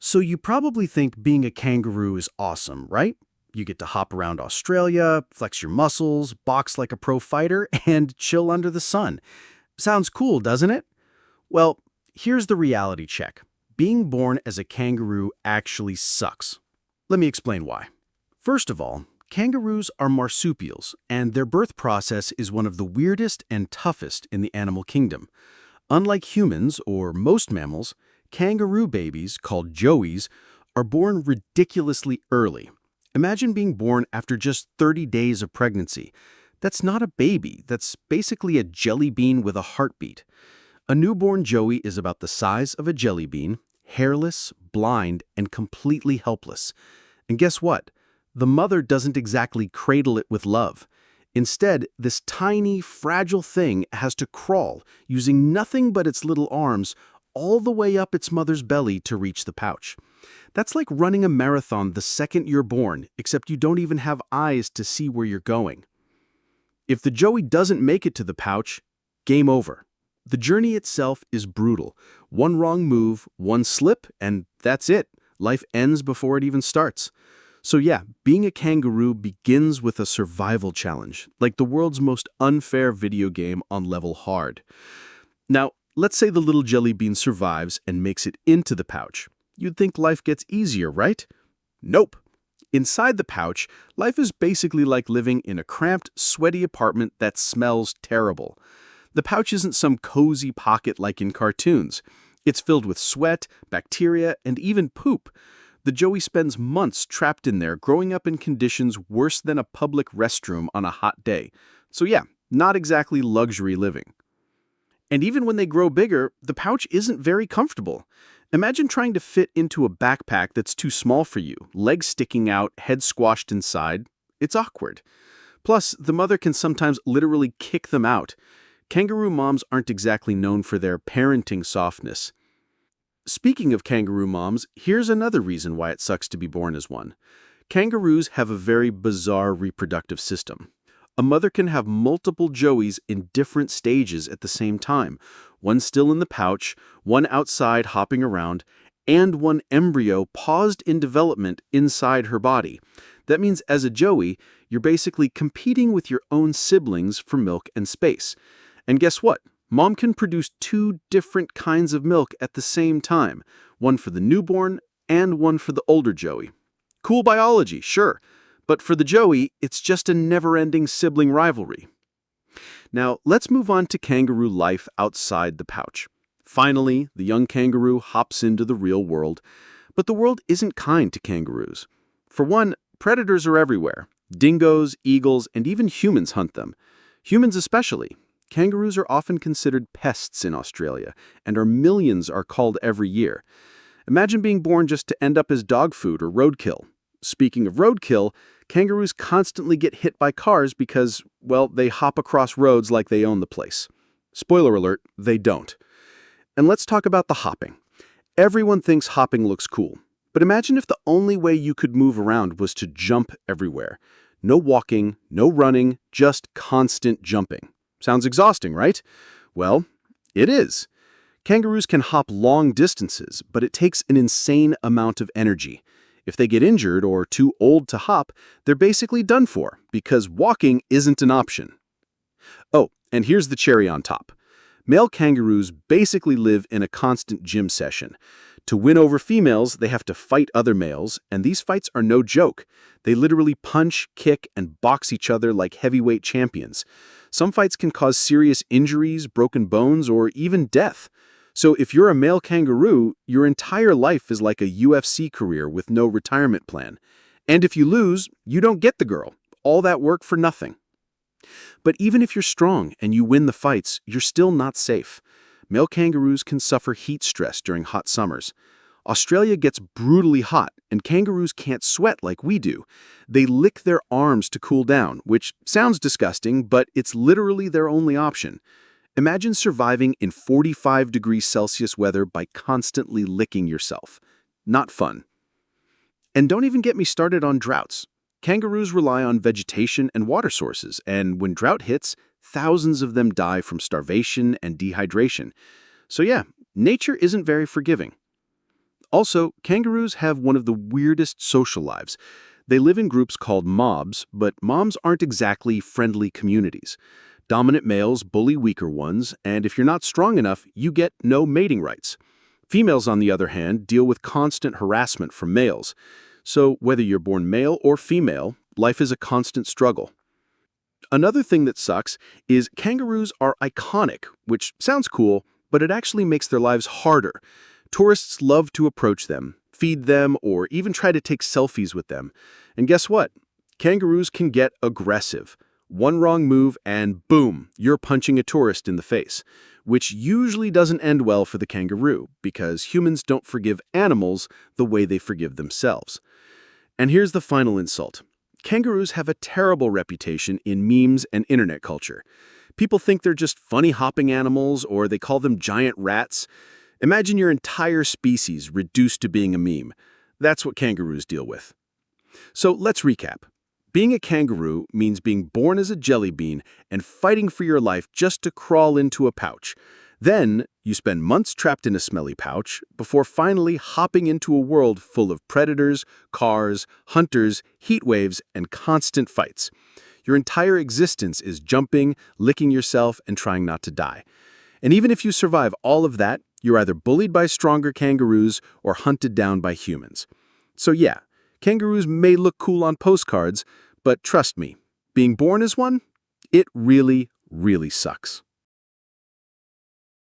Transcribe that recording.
So you probably think being a kangaroo is awesome, right? You get to hop around Australia, flex your muscles, box like a pro fighter, and chill under the sun. Sounds cool, doesn't it? Well, here's the reality check. Being born as a kangaroo actually sucks. Let me explain why. First of all, kangaroos are marsupials, and their birth process is one of the weirdest and toughest in the animal kingdom. Unlike humans or most mammals, kangaroo babies, called joeys, are born ridiculously early. Imagine being born after just 30 days of pregnancy. That's not a baby, that's basically a jelly bean with a heartbeat. A newborn joey is about the size of a jelly bean, hairless, blind, and completely helpless. And guess what? The mother doesn't exactly cradle it with love. Instead, this tiny, fragile thing has to crawl, using nothing but its little arms, all the way up its mother's belly to reach the pouch. That's like running a marathon the second you're born, except you don't even have eyes to see where you're going. If the joey doesn't make it to the pouch, game over. The journey itself is brutal. One wrong move, one slip, and that's it. Life ends before it even starts. So yeah, being a kangaroo begins with a survival challenge, like the world's most unfair video game on level hard. Now, let's say the little jelly bean survives and makes it into the pouch. You'd think life gets easier, right? Nope. Inside the pouch, life is basically like living in a cramped, sweaty apartment that smells terrible. The pouch isn't some cozy pocket like in cartoons. It's filled with sweat, bacteria, and even poop. The joey spends months trapped in there, growing up in conditions worse than a public restroom on a hot day. So yeah, not exactly luxury living. And even when they grow bigger, the pouch isn't very comfortable. Imagine trying to fit into a backpack that's too small for you, legs sticking out, head squashed inside. It's awkward. Plus, the mother can sometimes literally kick them out. Kangaroo moms aren't exactly known for their parenting softness. Speaking of kangaroo moms, here's another reason why it sucks to be born as one. Kangaroos have a very bizarre reproductive system. A mother can have multiple joeys in different stages at the same time, one still in the pouch, one outside hopping around, and one embryo paused in development inside her body. That means as a joey, you're basically competing with your own siblings for milk and space. And guess what? Mom can produce two different kinds of milk at the same time, one for the newborn and one for the older joey. Cool biology, sure. But for the joey, it's just a never-ending sibling rivalry. Now, let's move on to kangaroo life outside the pouch. Finally, the young kangaroo hops into the real world. But the world isn't kind to kangaroos. For one, predators are everywhere. Dingoes, eagles, and even humans hunt them. Humans especially. Kangaroos are often considered pests in Australia, and millions are culled every year. Imagine being born just to end up as dog food or roadkill. Speaking of roadkill, kangaroos constantly get hit by cars because, well, they hop across roads like they own the place. Spoiler alert, they don't. And let's talk about the hopping. Everyone thinks hopping looks cool, but imagine if the only way you could move around was to jump everywhere. No walking, no running, just constant jumping. Sounds exhausting, right? Well, it is. Kangaroos can hop long distances, but it takes an insane amount of energy. If they get injured or too old to hop, they're basically done for, because walking isn't an option. Oh, and here's the cherry on top. Male kangaroos basically live in a constant gym session. To win over females, they have to fight other males, and these fights are no joke. They literally punch, kick, and box each other like heavyweight champions. Some fights can cause serious injuries, broken bones, or even death. So if you're a male kangaroo, your entire life is like a UFC career with no retirement plan. And if you lose, you don't get the girl. All that work for nothing. But even if you're strong and you win the fights, you're still not safe. Male kangaroos can suffer heat stress during hot summers. Australia gets brutally hot, and kangaroos can't sweat like we do. They lick their arms to cool down, which sounds disgusting, but it's literally their only option. Imagine surviving in 45 degrees Celsius weather by constantly licking yourself. Not fun. And don't even get me started on droughts. Kangaroos rely on vegetation and water sources, and when drought hits, thousands of them die from starvation and dehydration. So yeah, nature isn't very forgiving. Also, kangaroos have one of the weirdest social lives. They live in groups called mobs, but mobs aren't exactly friendly communities. Dominant males bully weaker ones, and if you're not strong enough, you get no mating rights. Females, on the other hand, deal with constant harassment from males. So whether you're born male or female, life is a constant struggle. Another thing that sucks is kangaroos are iconic, which sounds cool, but it actually makes their lives harder. Tourists love to approach them, feed them, or even try to take selfies with them. And guess what? Kangaroos can get aggressive. One wrong move and boom, you're punching a tourist in the face, which usually doesn't end well for the kangaroo because humans don't forgive animals the way they forgive themselves. And here's the final insult. Kangaroos have a terrible reputation in memes and internet culture. People think they're just funny hopping animals or they call them giant rats. Imagine your entire species reduced to being a meme. That's what kangaroos deal with. So let's recap. Being a kangaroo means being born as a jelly bean and fighting for your life just to crawl into a pouch. Then, you spend months trapped in a smelly pouch before finally hopping into a world full of predators, cars, hunters, heat waves, and constant fights. Your entire existence is jumping, licking yourself, and trying not to die. And even if you survive all of that, you're either bullied by stronger kangaroos or hunted down by humans. So yeah, kangaroos may look cool on postcards, but trust me, being born as one, it really, really sucks.